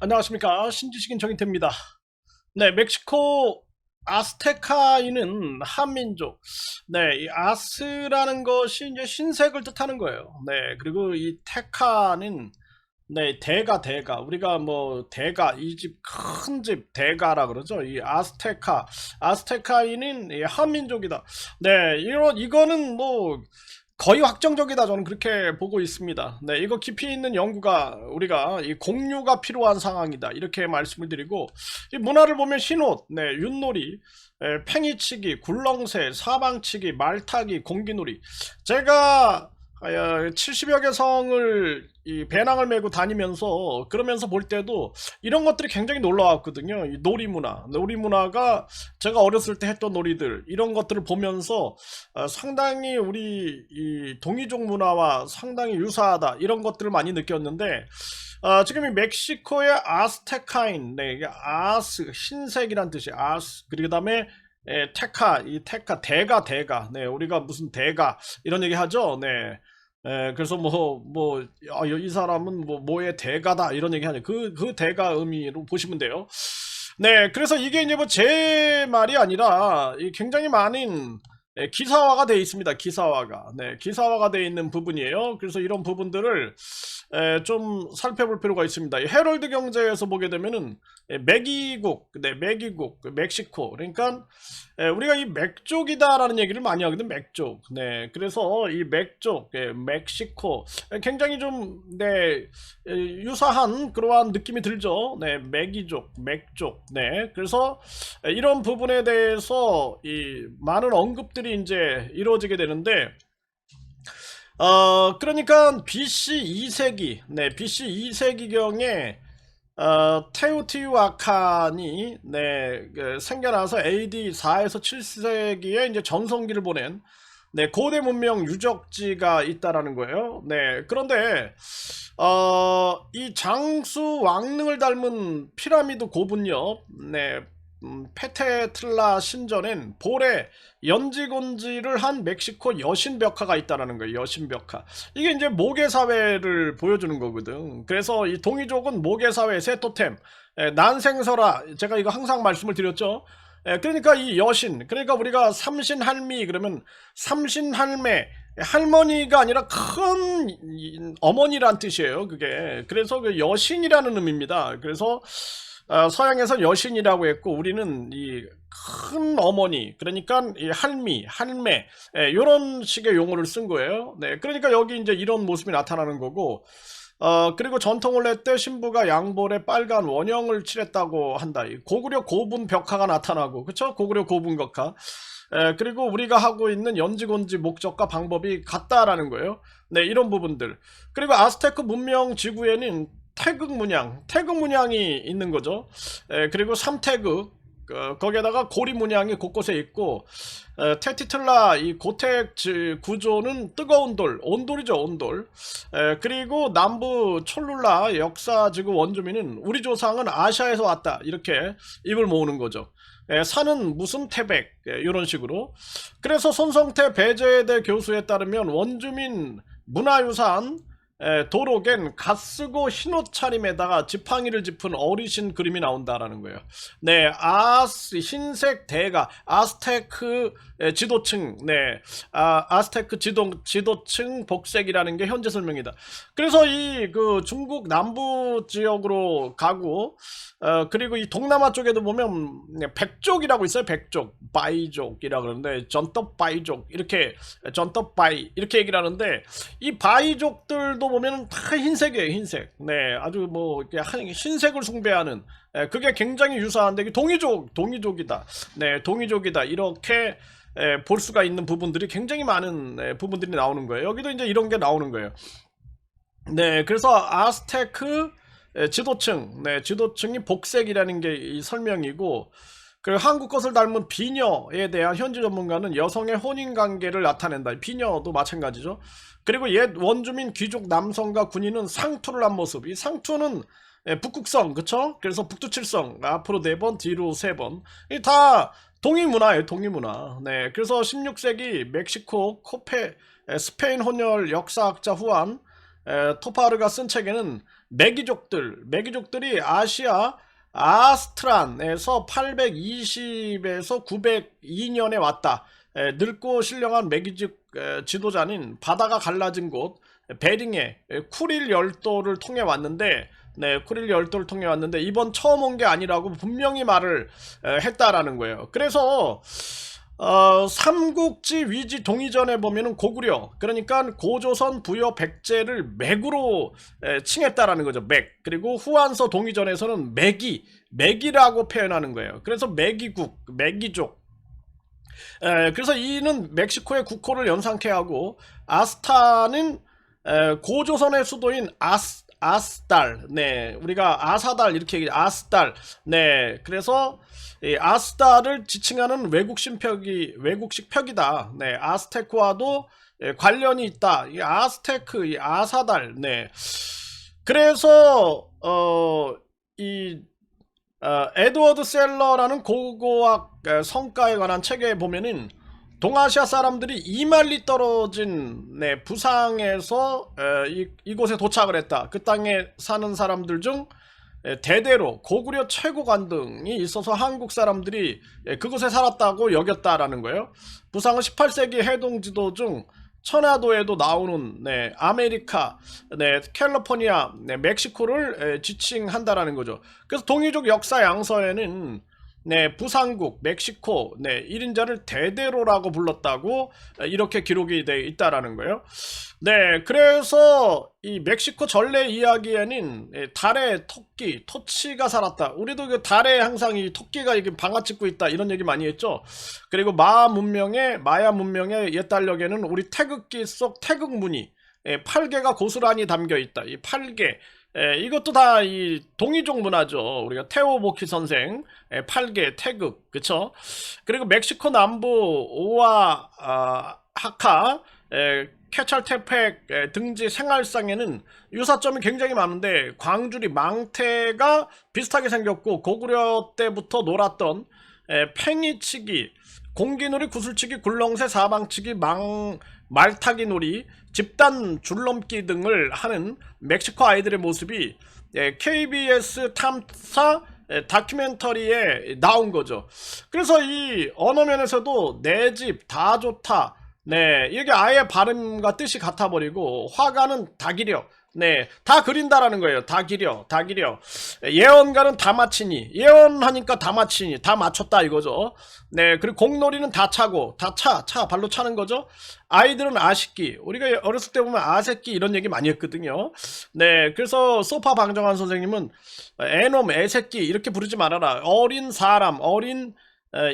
안녕하십니까. 신지식인 정인태입니다. 네, 멕시코 아스테카인은 한민족. 네, 이 아스라는 것이 이제 흰색을 뜻하는 거예요. 네, 그리고 이 테카는 네, 대가. 우리가 뭐 대가, 이 집 큰 집 대가라 그러죠. 이 아스테카인은 이 한민족이다. 네, 이거는 뭐 거의 확정적이다. 저는 그렇게 보고 있습니다. 네, 이거 깊이 있는 연구가 우리가 이 공유가 필요한 상황이다. 이렇게 말씀을 드리고 이 문화를 보면 흰옷, 네, 윷놀이, 팽이치기, 굴렁쇠, 사방치기, 말타기, 공기놀이. 제가 70여 개 성을 이 배낭을 메고 다니면서 그러면서 볼 때도 이런 것들이 굉장히 놀라웠거든요. 이 놀이 문화가 제가 어렸을 때 했던 놀이들 이런 것들을 보면서 상당히 우리 이 동이족 문화와 상당히 유사하다 이런 것들을 많이 느꼈는데 지금 이 멕시코의 아스테카인, 네, 이게 아스 흰색이란 뜻이 아스 그리고 그다음에 이 테카 대가 네 우리가 무슨 대가 이런 얘기 하죠. 네. 그래서 이 사람은 뭐의 대가다 이런 얘기 하죠. 그 대가 의미로 보시면 돼요. 네, 그래서 이게 이제 뭐 제 말이 아니라 이 굉장히 많은 기사화가 되어 있습니다. 기사화가. 네, 기사화가 되어 있는 부분이에요. 그래서 이런 부분들을 좀 살펴볼 필요가 있습니다. 이 헤럴드 경제에서 보게 되면은 매기국, 멕시코. 그러니까 우리가 이 맥족이다라는 얘기를 많이 하거든. 맥족. 네, 그래서 이 맥족, 멕시코 굉장히 좀 유사한 그러한 느낌이 들죠. 네, 맥족. 네, 그래서 이런 부분에 대해서 이 많은 언급들이 이제 이루어지게 되는데. 그러니까 BC 2세기, 네, BC 2세기경에 테오티후아칸이 생겨나서 AD 4에서 7세기에 이제 전성기를 보낸 고대 문명 유적지가 있다라는 거예요. 네, 그런데 이 장수 왕릉을 닮은 피라미드 고분엽, 페테틀라 신전엔 볼에 연지곤지를 한 멕시코 여신벽화가 있다라는 거예요. 여신벽화. 이게 이제 모계사회를 보여주는 거거든. 그래서 이 동이족은 모계사회 세토템, 난생설화, 제가 이거 항상 말씀을 드렸죠. 그러니까 이 여신, 그러니까 우리가 삼신할미 그러면 삼신할매, 할머니가 아니라 큰 어머니란 뜻이에요. 그게. 그래서 그 여신이라는 의미입니다. 그래서 서양에서 여신이라고 했고 우리는 이 큰 어머니 그러니까 이 할매 이런 식의 용어를 쓴 거예요. 네, 그러니까 여기 이제 이런 모습이 나타나는 거고 그리고 전통혼례 때 신부가 양볼에 빨간 원형을 칠했다고 한다. 이 고구려 고분 벽화가 나타나고 그쵸? 고구려 고분 벽화. 그리고 우리가 하고 있는 연지곤지 목적과 방법이 같다라는 거예요. 네, 이런 부분들. 그리고 아스테크 문명 지구에는 태극 문양이 있는 거죠. 그리고 삼태극 거기에다가 고리 문양이 곳곳에 있고 테티틀라 이 고택 구조는 뜨거운 돌, 온돌이죠, 온돌. 그리고 남부 촐룰라 역사지구 원주민은 우리 조상은 아시아에서 왔다 이렇게 입을 모으는 거죠. 산은 무슨 태백 이런 식으로. 그래서 손성태 배재대 교수에 따르면 원주민 문화유산 도로겐 갓쓰고 흰옷 차림에다가 지팡이를 짚은 어르신 그림이 나온다라는 거예요. 네, 흰색 대가 아스테크 지도층, 아스테크 지도층 복색이라는 게 현재 설명이다. 그래서 이 그 중국 남부 지역으로 가고 그리고 이 동남아 쪽에도 보면 백족이라고 있어요. 백족, 바이족이라 그러는데 전떡 바이족 이렇게 전떡 바이 이렇게 얘기를 하는데 이 바이족들도 보면 다 흰색이에요. 흰색. 네, 아주 뭐 이렇게 흰색을 숭배하는 그게 굉장히 유사한데 동이족이다. 네, 동이족이다. 이렇게 볼 수가 있는 부분들이 굉장히 많은 부분들이 나오는 거예요. 여기도 이제 이런 게 나오는 거예요. 네, 그래서 아스테크 지도층이 복색이라는 게 이 설명이고, 그 한국 것을 닮은 비녀에 대한 현지 전문가는 여성의 혼인 관계를 나타낸다. 비녀도 마찬가지죠. 그리고 옛 원주민 귀족 남성과 군인은 상투를 한 모습. 이 상투는 북극성, 그쵸? 그래서 북두칠성 앞으로 4번, 뒤로 3번. 이 다 동이 문화예요, 동이 문화. 네, 그래서 16세기 멕시코 스페인 혼혈 역사학자 후안 토파르가 쓴 책에는 매기족들이 아시아 아스트란에서 820에서 902년에 왔다. 늙고 신령한 매기족 지도자는 바다가 갈라진 곳 베링의 쿠릴 열도를 통해 왔는데, 쿠릴 열도를 통해 왔는데 이번 처음 온 게 아니라고 분명히 말을 했다라는 거예요. 그래서 삼국지 위지 동이전에 보면은 고구려, 그러니까 고조선 부여 백제를 맥으로 칭했다라는 거죠. 맥. 그리고 후한서 동이전에서는 맥이라고 표현하는 거예요. 그래서 맥이국, 맥이족. 그래서 이는 멕시코의 국호를 연상케 하고, 아스타는 고조선의 수도인 아스달, 우리가 아사달 이렇게 얘기해. 아스달. 그래서 이 아스달을 지칭하는 외국식 벽이다. 아스테크와도 관련이 있다. 이 아스테크, 이 아사달. 그래서 에드워드 셀러라는 고고학 성과에 관한 책에 보면은 동아시아 사람들이 이말리 떨어진 부상에서 이곳에 도착을 했다. 그 땅에 사는 사람들 중 대대로 고구려 최고 관등이 있어서 한국 사람들이 그곳에 살았다고 여겼다라는 거예요. 부상은 18세기 해동지도 중 천화도에도 나오는 아메리카, 캘리포니아, 멕시코를 지칭한다라는 거죠. 그래서 동이족 역사 양서에는 부상국, 멕시코, 1인자를 대대로라고 불렀다고 이렇게 기록이 되어 있다라는 거예요. 그래서 이 멕시코 전래 이야기에는 달에 토끼, 토치가 살았다. 우리도 그 달에 항상 이 토끼가 이게 방아찍고 있다 이런 얘기 많이 했죠. 그리고 마야 문명의 옛달력에는 우리 태극기 속 태극무늬 8개가 고스란히 담겨 있다. 이 8개. 이것도 다 이 동이족 문화죠. 우리가 테오보키 선생 8개 태극, 그쵸? 그리고 멕시코 남부 오아하카 케찰테펙 등지 생활상에는 유사점이 굉장히 많은데, 광주리 망태가 비슷하게 생겼고, 고구려 때부터 놀았던 팽이치기, 공기놀이, 구슬치기, 굴렁쇠, 사방치기, 말타기 놀이, 집단 줄넘기 등을 하는 멕시코 아이들의 모습이 KBS 탐사 다큐멘터리에 나온 거죠. 그래서 이 언어 면에서도 내 집 다 좋다, 이게 아예 발음과 뜻이 같아버리고, 화가는 다 기려, 다 그린다라는 거예요. 다 기려. 예언가는 다 맞히니, 예언하니까 다 맞히니, 다 맞췄다 이거죠. 그리고 공놀이는 다 차고, 발로 차는 거죠. 아이들은 아식기, 우리가 어렸을 때 보면 아새끼 이런 얘기 많이 했거든요. 그래서 소파 방정환 선생님은 애놈, 애새끼 이렇게 부르지 말아라. 어린 사람, 어린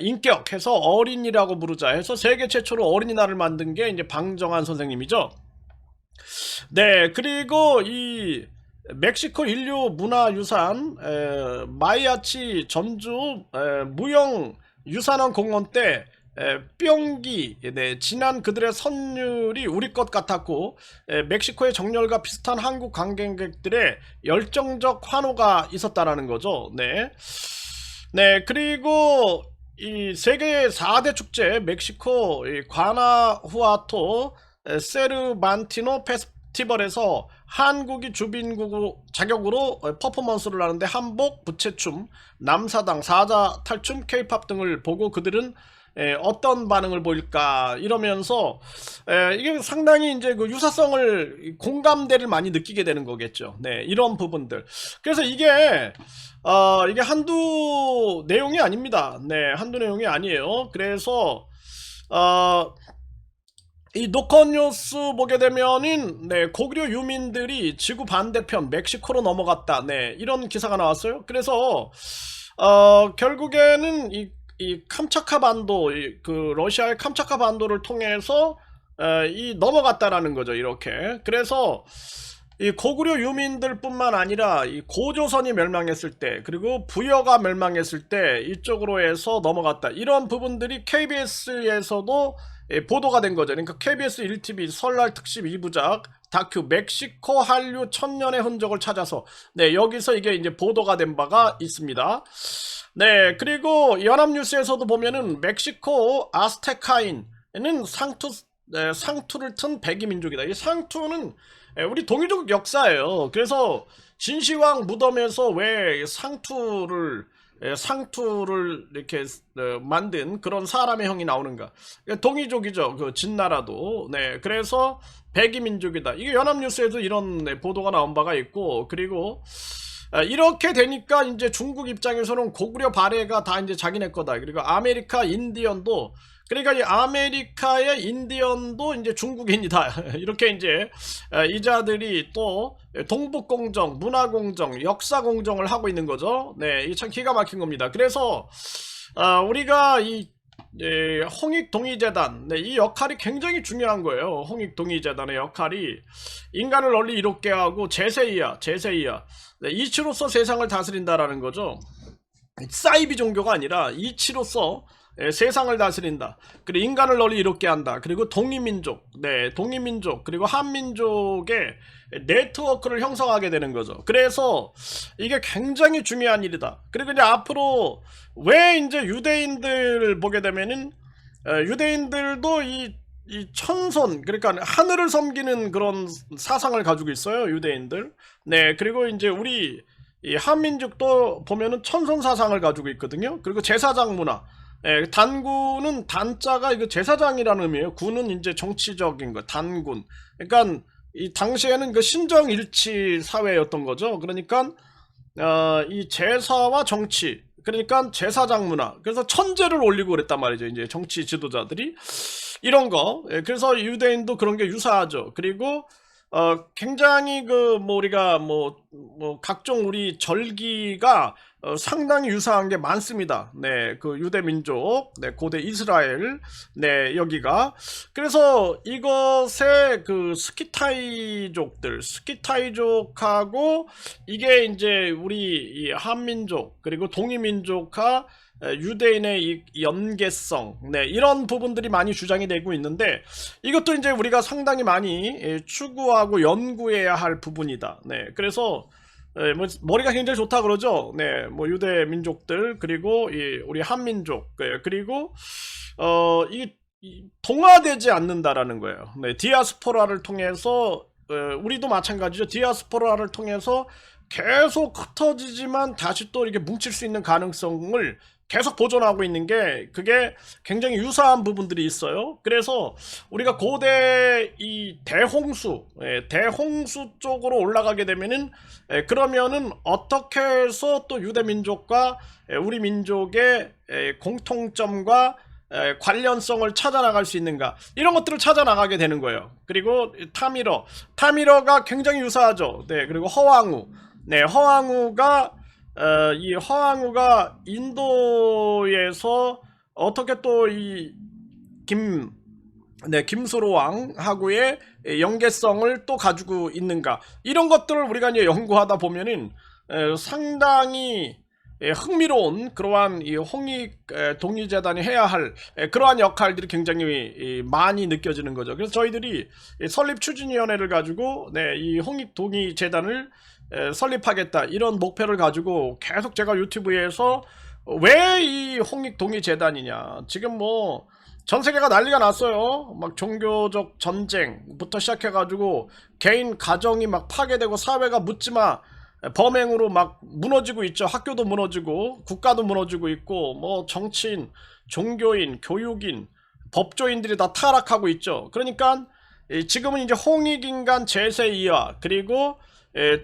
인격 해서 어린이라고 부르자 해서 세계 최초로 어린이날을 만든 게 이제 방정환 선생님이죠. 그리고 이 멕시코 인류 문화유산 마이아치 전주 무형 유산원 공원 때 뿅기, 지난 그들의 선율이 우리 것 같았고, 멕시코의 정열과 비슷한 한국 관광객들의 열정적 환호가 있었다라는 거죠. 그리고 이 세계 4대 축제 멕시코 과나후아토 세르반티노 페스티벌에서 한국이 주빈국 자격으로 퍼포먼스를 하는데, 한복, 부채춤, 남사당, 사자 탈춤, 케이팝 등을 보고 그들은 어떤 반응을 보일까 이러면서 이게 상당히 이제 그 유사성을, 공감대를 많이 느끼게 되는 거겠죠. 이런 부분들. 그래서 이게 한두 내용이 아닙니다. 한두 내용이 아니에요. 그래서 이 노컷 뉴스 보게 되면은 고구려 유민들이 지구 반대편 멕시코로 넘어갔다, 이런 기사가 나왔어요. 그래서 결국에는 이 캄차카 반도, 그 러시아의 캄차카 반도를 통해서 이 넘어갔다라는 거죠. 이렇게. 그래서 이 고구려 유민들 뿐만 아니라 이 고조선이 멸망했을 때, 그리고 부여가 멸망했을 때 이쪽으로 해서 넘어갔다, 이런 부분들이 KBS에서도 보도가 된 거죠. 그러니까 KBS 1TV 설날 특집 2부작 다큐 멕시코 한류 천년의 흔적을 찾아서 여기서 이게 이제 보도가 된 바가 있습니다. 그리고 연합뉴스에서도 보면은 멕시코 아스테카인은 상투를 튼 백이민족이다. 이 상투는 우리 동이족 역사예요. 그래서 진시황 무덤에서 왜 상투를 이렇게 만든 그런 사람의 형이 나오는가? 동이족이죠. 그 진나라도. 네, 그래서 백이민족이다. 이게 연합뉴스에도 이런 보도가 나온 바가 있고, 그리고 이렇게 되니까 이제 중국 입장에서는 고구려 발해가 다 이제 자기네 거다. 그리고 아메리카 인디언도, 그러니까 이 아메리카의 인디언도 이제 중국인이다. 이렇게 이제 이자들이 또 동북공정, 문화공정, 역사공정을 하고 있는 거죠. 네, 이게 참 기가 막힌 겁니다. 그래서 우리가 이 홍익동의재단, 네, 이 역할이 굉장히 중요한 거예요. 홍익동의재단의 역할이 인간을 널리 이롭게 하고 제세이야. 네, 이치로서 세상을 다스린다라는 거죠. 사이비 종교가 아니라 이치로서 세상을 다스린다. 그리고 인간을 널리 이롭게 한다. 그리고 동이민족, 네, 동이민족, 그리고 한민족의 네트워크를 형성하게 되는 거죠. 그래서 이게 굉장히 중요한 일이다. 그리고 이제 앞으로 왜 이제 유대인들 보게 되면은 유대인들도 이 천선, 그러니까 하늘을 섬기는 그런 사상을 가지고 있어요, 유대인들. 네, 그리고 이제 우리 이 한민족도 보면은 천선 사상을 가지고 있거든요. 그리고 제사장 문화. 단군은 단자가 이거 제사장이라는 의미예요. 군은 이제 정치적인 거, 단군. 그러니까 이 당시에는 그 신정일치 사회였던 거죠. 그러니까 이 제사와 정치, 그러니까 제사장 문화. 그래서 천제를 올리고 그랬단 말이죠. 이제 정치 지도자들이 이런 거. 그래서 유대인도 그런 게 유사하죠. 그리고 굉장히 그 뭐 우리가 뭐 각종 우리 절기가 상당히 유사한 게 많습니다. 네, 그 유대 민족, 네, 고대 이스라엘, 네, 여기가. 그래서 이것의 그 스키타이족하고 이게 이제 우리 이 한민족 그리고 동이민족과 유대인의 이 연계성, 네, 이런 부분들이 많이 주장이 되고 있는데 이것도 이제 우리가 상당히 많이 추구하고 연구해야 할 부분이다. 네, 그래서 뭐 머리가 굉장히 좋다 그러죠. 네, 뭐 유대 민족들 그리고 우리 한민족, 그리고 이 동화되지 않는다라는 거예요. 네, 디아스포라를 통해서 우리도 마찬가지죠. 디아스포라를 통해서 계속 흩어지지만 다시 또 이렇게 뭉칠 수 있는 가능성을 계속 보존하고 있는 게 그게 굉장히 유사한 부분들이 있어요. 그래서 우리가 고대 이 대홍수 쪽으로 올라가게 되면은 그러면은 어떻게 해서 또 유대 민족과 우리 민족의 공통점과 관련성을 찾아 나갈 수 있는가, 이런 것들을 찾아 나가게 되는 거예요. 그리고 타미러가 굉장히 유사하죠. 네, 그리고 허왕우, 네, 이 허왕우가 인도에서 어떻게 또 이 김수로 왕하고의 연계성을 또 가지고 있는가, 이런 것들을 우리가 이제 연구하다 보면은 상당히 흥미로운 그러한 이 홍익동의재단이 해야 할 그러한 역할들이 굉장히 많이 느껴지는 거죠. 그래서 저희들이 설립 추진위원회를 가지고 이 홍익동의재단을 설립하겠다, 이런 목표를 가지고 계속 제가 유튜브에서 왜 이 홍익동의재단이냐, 지금 뭐 전세계가 난리가 났어요. 막 종교적 전쟁부터 시작해가지고 개인 가정이 막 파괴되고 사회가 묻지마 범행으로 막 무너지고 있죠. 학교도 무너지고 국가도 무너지고 있고 뭐 정치인, 종교인, 교육인, 법조인들이 다 타락하고 있죠. 그러니까 지금은 이제 홍익인간 제세이화 그리고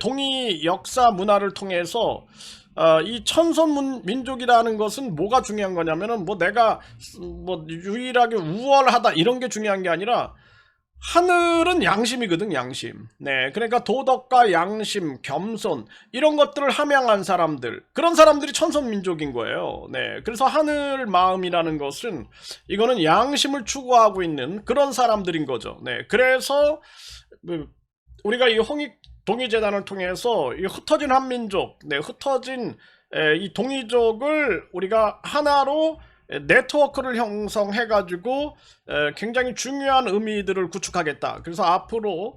동이 역사 문화를 통해서 이 천선 민족이라는 것은 뭐가 중요한 거냐면은 뭐 내가 뭐 유일하게 우월하다 이런 게 중요한 게 아니라 하늘은 양심이거든, 양심. 네, 그러니까 도덕과 양심, 겸손 이런 것들을 함양한 사람들, 그런 사람들이 천선민족인 거예요. 네, 그래서 하늘 마음이라는 것은 이거는 양심을 추구하고 있는 그런 사람들인 거죠. 네, 그래서 우리가 이 홍익동의재단을 통해서 이 흩어진 한민족, 흩어진 이 동이족을 우리가 하나로 네트워크를 형성해가지고 굉장히 중요한 의미들을 구축하겠다. 그래서 앞으로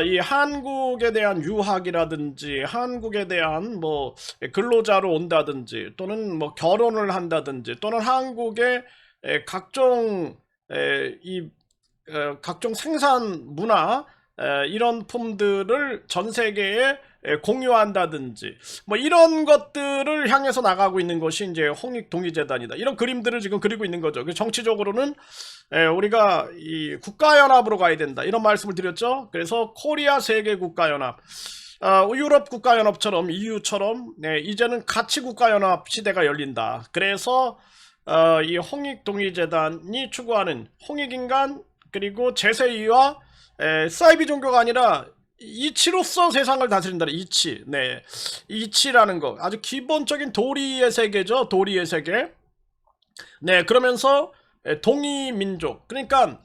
이 한국에 대한 유학이라든지 한국에 대한 뭐 근로자로 온다든지 또는 뭐 결혼을 한다든지 또는 한국의 각종 각종 생산 문화 이런 품들을 전 세계에 공유한다든지 뭐 이런 것들을 향해서 나가고 있는 것이 이제 홍익동의재단이다. 이런 그림들을 지금 그리고 있는 거죠. 정치적으로는 우리가 이 국가연합으로 가야 된다. 이런 말씀을 드렸죠. 그래서 코리아 세계 국가연합, 유럽 국가연합처럼 EU처럼 이제는 가치 국가연합 시대가 열린다. 그래서 이 홍익동의재단이 추구하는 홍익인간 그리고 제세이와 사이비 종교가 아니라 이치로서 세상을 다스린다는 이치. 네, 이치라는 거 아주 기본적인 도리의 세계죠. 도리의 세계. 네, 그러면서 동이민족, 그러니까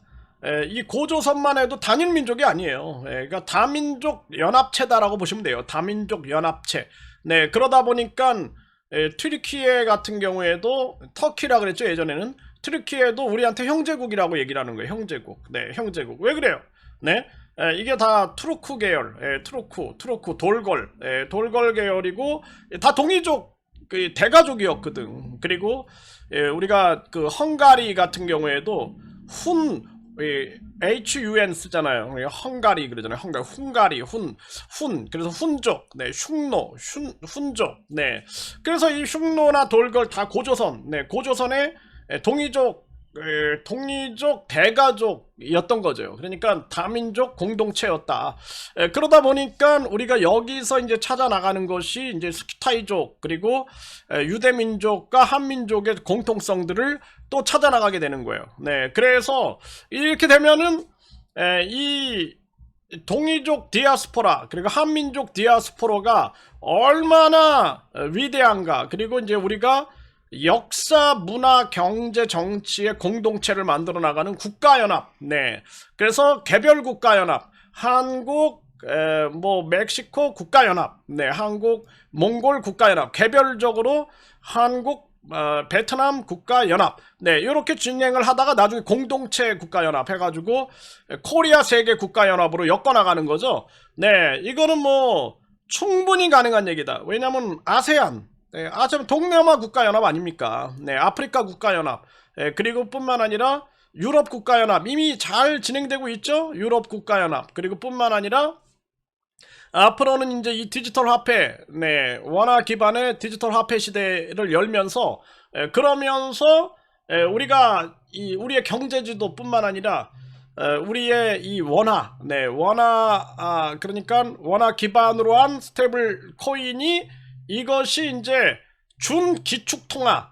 이 고조선만 해도 단일 민족이 아니에요. 그러니까 다민족 연합체다라고 보시면 돼요. 다민족 연합체. 네, 그러다 보니까 튀르키예 같은 경우에도 터키라 그랬죠. 예전에는 튀르키예도 우리한테 형제국이라고 얘기를 하는 거예요. 형제국. 네, 형제국. 왜 그래요? 네, 이게 다 투르크 계열, 투르크 돌골, 돌골 계열이고 다 동이족 그 대가족이었거든. 그리고 우리가 그 헝가리 같은 경우에도 HUN 쓰잖아요. 헝가리 그러잖아요. 헝가리, 그래서 훈족, 네, 훈족, 네. 그래서 이 흉노나 돌걸 다 고조선, 네, 고조선의 동이족 대가족이었던 거죠. 그러니까 다민족 공동체였다. 그러다 보니까 우리가 여기서 이제 찾아 나가는 것이 이제 스키타이족 그리고 유대민족과 한민족의 공통성들을 또 찾아 나가게 되는 거예요. 네, 그래서 이렇게 되면은 이 동이족 디아스포라 그리고 한민족 디아스포라가 얼마나 위대한가. 그리고 이제 우리가 역사, 문화, 경제, 정치의 공동체를 만들어 나가는 국가연합. 네. 그래서 개별 국가연합, 한국, 멕시코 국가연합, 네, 한국, 몽골 국가연합, 개별적으로 한국, 베트남 국가연합, 네, 이렇게 진행을 하다가 나중에 공동체 국가연합 해가지고 코리아 세계 국가연합으로 엮어나가는 거죠. 네, 이거는 뭐 충분히 가능한 얘기다. 왜냐면 아세안, 네, 아세안 동남아 국가연합 아닙니까? 네, 아프리카 국가연합, 그리고 뿐만 아니라 유럽 국가연합 이미 잘 진행되고 있죠. 유럽 국가연합. 그리고 뿐만 아니라 앞으로는 이제 이 디지털 화폐, 네, 원화 기반의 디지털 화폐 시대를 열면서 그러면서 우리가 우리의 경제지도뿐만 아니라 우리의 이 원화, 네, 그러니까 원화 기반으로 한 스테이블 코인이 이것이 이제 준기축통화,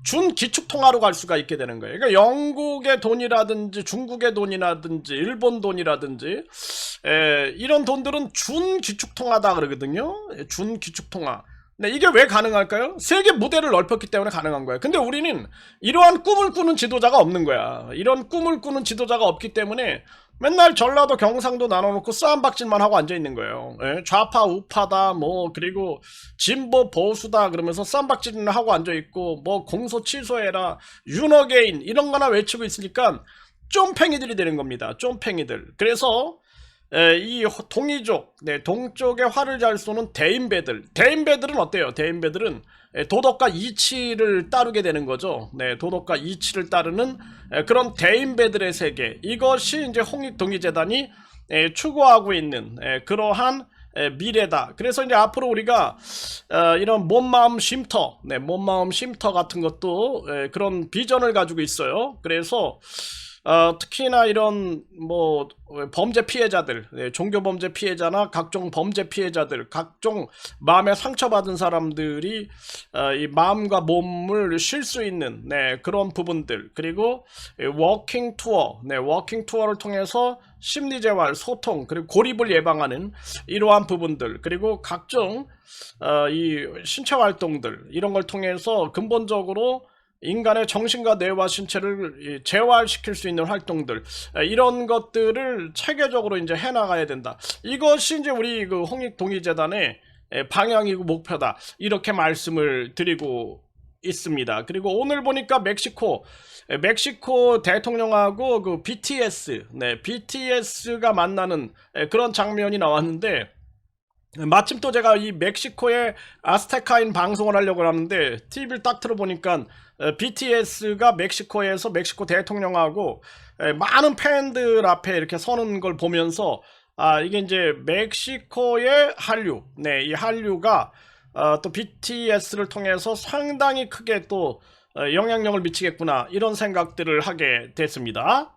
준기축통화로 갈 수가 있게 되는 거예요. 그러니까 영국의 돈이라든지 중국의 돈이라든지 일본 돈이라든지 이런 돈들은 준기축통화다 그러거든요. 준기축통화. 네, 이게 왜 가능할까요? 세계 무대를 넓혔기 때문에 가능한 거야. 근데 우리는 이러한 꿈을 꾸는 지도자가 없는 거야. 이런 꿈을 꾸는 지도자가 없기 때문에 맨날 전라도 경상도 나눠놓고 싸움박질만 하고 앉아있는 거예요. 좌파 우파다 뭐 그리고 진보 보수다 그러면서 싸움박질을 하고 앉아있고 뭐 공소 취소해라 윤어게인 이런 거나 외치고 있으니까 쫌팽이들이 되는 겁니다. 쫌팽이들. 그래서 이 동이족, 네, 동쪽에 활을 잘 쏘는 대인배들은 어때요? 대인배들은 도덕과 이치를 따르게 되는 거죠. 네, 도덕과 이치를 따르는 그런 대인배들의 세계. 이것이 이제 홍익동의재단이 추구하고 있는 그러한 미래다. 그래서 이제 앞으로 우리가 이런 몸마음 쉼터, 네, 몸마음 쉼터 같은 것도 그런 비전을 가지고 있어요. 그래서 특히나 이런 뭐 범죄 피해자들, 종교 범죄 피해자나 각종 범죄 피해자들, 각종 마음에 상처받은 사람들이 이 마음과 몸을 쉴 수 있는 그런 부분들, 그리고 워킹 투어, 워킹 투어를 통해서 심리재활, 소통, 그리고 고립을 예방하는 이러한 부분들, 그리고 각종 이 신체 활동들 이런 걸 통해서 근본적으로 인간의 정신과 뇌와 신체를 재활시킬 수 있는 활동들, 이런 것들을 체계적으로 이제 해나가야 된다. 이것이 이제 우리 그 홍익동의재단의 방향이고 목표다. 이렇게 말씀을 드리고 있습니다. 그리고 오늘 보니까 멕시코 대통령하고 그 BTS가 만나는 그런 장면이 나왔는데, 마침 또 제가 이 멕시코의 아스테카인 방송을 하려고 하는데 TV를 딱 틀어보니까 BTS가 멕시코에서 멕시코 대통령하고 많은 팬들 앞에 이렇게 서는 걸 보면서 이게 이제 멕시코의 한류, 네, 이 한류가 또 BTS를 통해서 상당히 크게 또 영향력을 미치겠구나 이런 생각들을 하게 됐습니다.